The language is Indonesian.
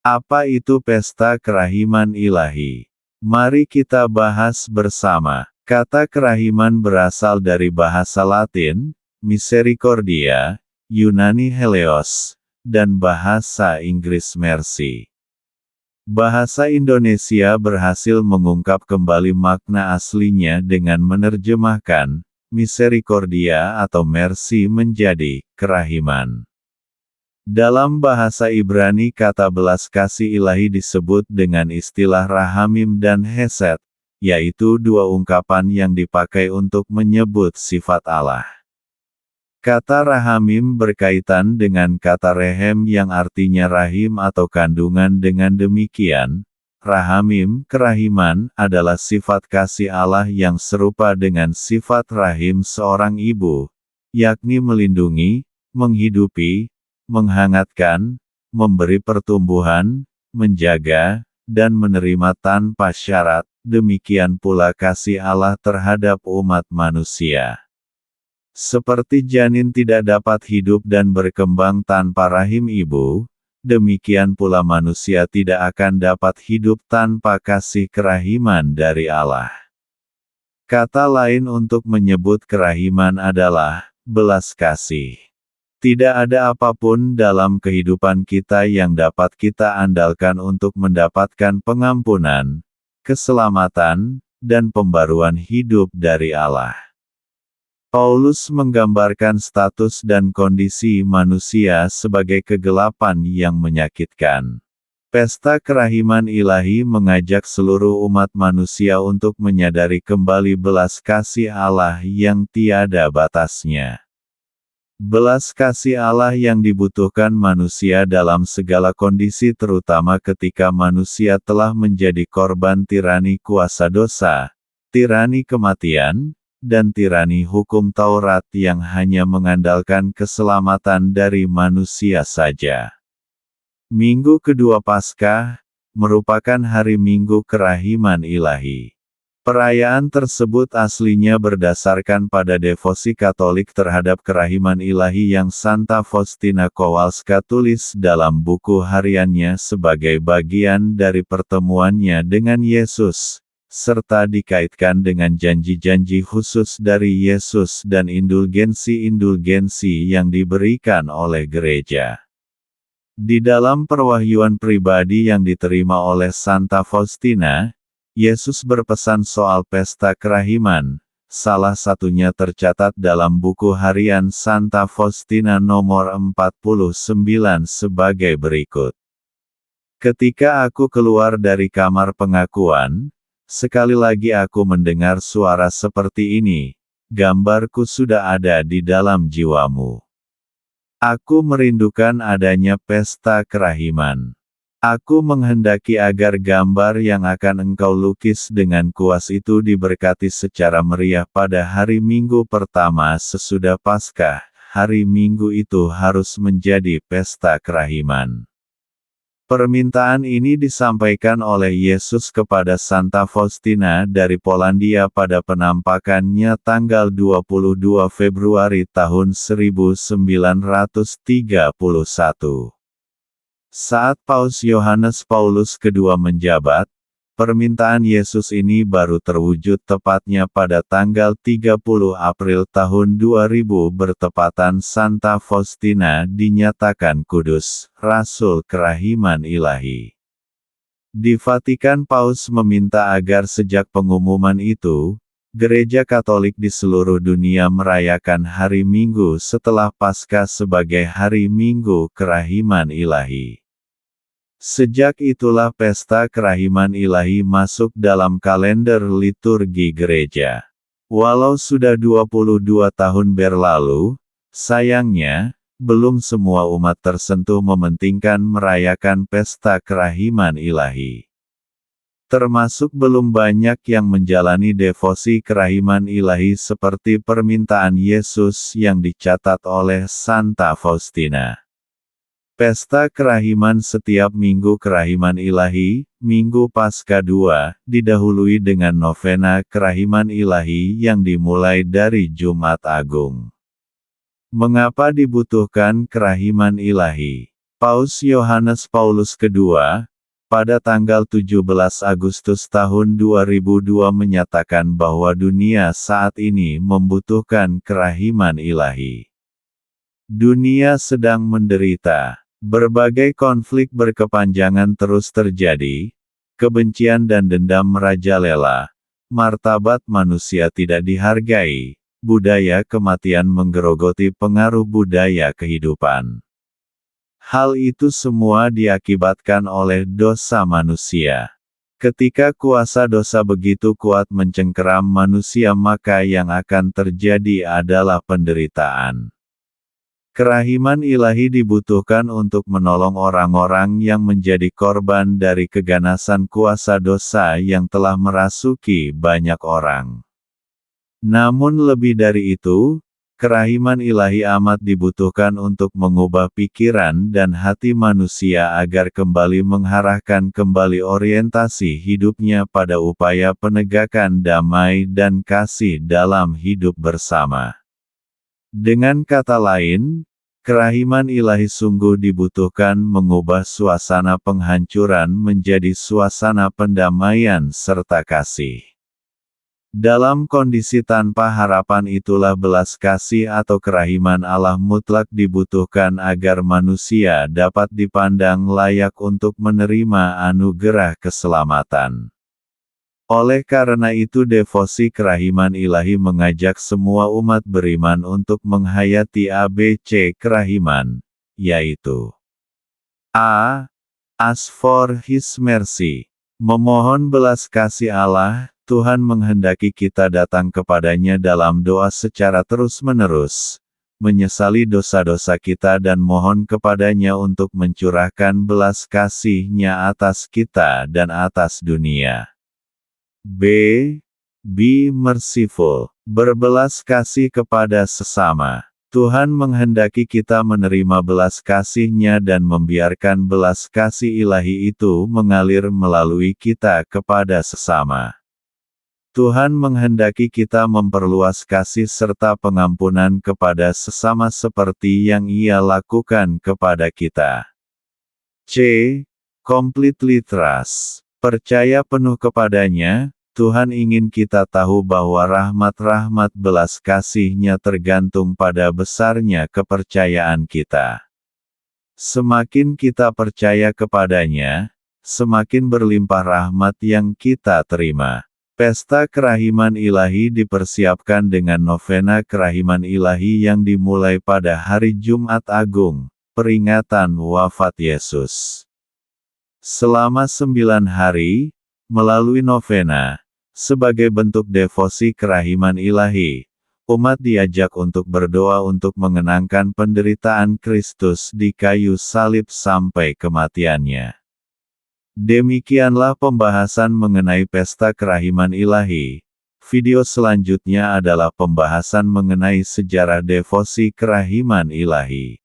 Apa itu pesta kerahiman ilahi? Mari kita bahas bersama. Kata kerahiman berasal dari bahasa Latin, misericordia, Yunani heleos, dan bahasa Inggris mercy. Bahasa Indonesia berhasil mengungkap kembali makna aslinya dengan menerjemahkan misericordia atau mercy menjadi kerahiman. Dalam bahasa Ibrani kata belas kasih ilahi disebut dengan istilah rahamim dan hesed, yaitu dua ungkapan yang dipakai untuk menyebut sifat Allah. Kata rahamim berkaitan dengan kata rehem yang artinya rahim atau kandungan. Dengan demikian, rahamim, kerahiman, adalah sifat kasih Allah yang serupa dengan sifat rahim seorang ibu, yakni melindungi, menghidupi, menghangatkan, memberi pertumbuhan, menjaga, dan menerima tanpa syarat. Demikian pula kasih Allah terhadap umat manusia. Seperti janin tidak dapat hidup dan berkembang tanpa rahim ibu, demikian pula manusia tidak akan dapat hidup tanpa kasih kerahiman dari Allah. Kata lain untuk menyebut kerahiman adalah belas kasih. Tidak ada apapun dalam kehidupan kita yang dapat kita andalkan untuk mendapatkan pengampunan, keselamatan, dan pembaruan hidup dari Allah. Paulus menggambarkan status dan kondisi manusia sebagai kegelapan yang menyakitkan. Pesta kerahiman ilahi mengajak seluruh umat manusia untuk menyadari kembali belas kasih Allah yang tiada batasnya. Belas kasih Allah yang dibutuhkan manusia dalam segala kondisi, terutama ketika manusia telah menjadi korban tirani kuasa dosa, tirani kematian, dan tirani hukum Taurat yang hanya mengandalkan keselamatan dari manusia saja. Minggu kedua Paskah merupakan hari Minggu kerahiman ilahi. Perayaan tersebut aslinya berdasarkan pada devosi Katolik terhadap kerahiman ilahi yang Santa Faustina Kowalska tulis dalam buku hariannya sebagai bagian dari pertemuannya dengan Yesus, serta dikaitkan dengan janji-janji khusus dari Yesus dan indulgensi-indulgensi yang diberikan oleh gereja. Di dalam perwahyuan pribadi yang diterima oleh Santa Faustina, Yesus berpesan soal pesta kerahiman, salah satunya tercatat dalam buku harian Santa Faustina nomor 49 sebagai berikut. Ketika aku keluar dari kamar pengakuan, sekali lagi aku mendengar suara seperti ini, gambarku sudah ada di dalam jiwamu. Aku merindukan adanya pesta kerahiman. Aku menghendaki agar gambar yang akan engkau lukis dengan kuas itu diberkati secara meriah pada hari Minggu pertama sesudah Paskah. Hari Minggu itu harus menjadi pesta kerahiman. Permintaan ini disampaikan oleh Yesus kepada Santa Faustina dari Polandia pada penampakannya tanggal 22 Februari tahun 1931. Saat Paus Yohanes Paulus II menjabat, permintaan Yesus ini baru terwujud tepatnya pada tanggal 30 April tahun 2000 bertepatan Santa Faustina dinyatakan kudus, Rasul Kerahiman Ilahi. Di Vatikan Paus meminta agar sejak pengumuman itu, Gereja Katolik di seluruh dunia merayakan hari Minggu setelah Paskah sebagai hari Minggu Kerahiman Ilahi. Sejak itulah pesta kerahiman ilahi masuk dalam kalender liturgi gereja. Walau sudah 22 tahun berlalu, sayangnya, belum semua umat tersentuh mementingkan merayakan pesta kerahiman ilahi. Termasuk belum banyak yang menjalani devosi kerahiman ilahi seperti permintaan Yesus yang dicatat oleh Santa Faustina. Pesta kerahiman setiap Minggu Kerahiman Ilahi, Minggu Paskah II, didahului dengan novena Kerahiman Ilahi yang dimulai dari Jumat Agung. Mengapa dibutuhkan kerahiman ilahi? Paus Yohanes Paulus II, pada tanggal 17 Agustus tahun 2002 menyatakan bahwa dunia saat ini membutuhkan kerahiman ilahi. Dunia sedang menderita. Berbagai konflik berkepanjangan terus terjadi, kebencian dan dendam merajalela, martabat manusia tidak dihargai, budaya kematian menggerogoti pengaruh budaya kehidupan. Hal itu semua diakibatkan oleh dosa manusia. Ketika kuasa dosa begitu kuat mencengkeram manusia, maka yang akan terjadi adalah penderitaan. Kerahiman ilahi dibutuhkan untuk menolong orang-orang yang menjadi korban dari keganasan kuasa dosa yang telah merasuki banyak orang. Namun lebih dari itu, kerahiman ilahi amat dibutuhkan untuk mengubah pikiran dan hati manusia agar kembali mengarahkan kembali orientasi hidupnya pada upaya penegakan damai dan kasih dalam hidup bersama. Dengan kata lain, kerahiman ilahi sungguh dibutuhkan mengubah suasana penghancuran menjadi suasana pendamaian serta kasih. Dalam kondisi tanpa harapan itulah belas kasih atau kerahiman Allah mutlak dibutuhkan agar manusia dapat dipandang layak untuk menerima anugerah keselamatan. Oleh karena itu devosi kerahiman ilahi mengajak semua umat beriman untuk menghayati ABC kerahiman, yaitu A. Ask for His mercy. Memohon belas kasih Allah. Tuhan menghendaki kita datang kepadanya dalam doa secara terus-menerus, menyesali dosa-dosa kita dan mohon kepadanya untuk mencurahkan belas kasih-Nya atas kita dan atas dunia. B. Be merciful. Berbelas kasih kepada sesama. Tuhan menghendaki kita menerima belas kasih-Nya dan membiarkan belas kasih ilahi itu mengalir melalui kita kepada sesama. Tuhan menghendaki kita memperluas kasih serta pengampunan kepada sesama seperti yang Ia lakukan kepada kita. C. Completely trust. Percaya penuh kepadanya. Tuhan ingin kita tahu bahwa rahmat-rahmat belas kasih-Nya tergantung pada besarnya kepercayaan kita. Semakin kita percaya kepadanya, semakin berlimpah rahmat yang kita terima. Pesta Kerahiman Ilahi dipersiapkan dengan novena Kerahiman Ilahi yang dimulai pada hari Jumat Agung, peringatan wafat Yesus. Selama 9 hari, melalui novena, sebagai bentuk devosi kerahiman ilahi, umat diajak untuk berdoa untuk mengenangkan penderitaan Kristus di kayu salib sampai kematiannya. Demikianlah pembahasan mengenai Pesta Kerahiman Ilahi. Video selanjutnya adalah pembahasan mengenai sejarah devosi kerahiman ilahi.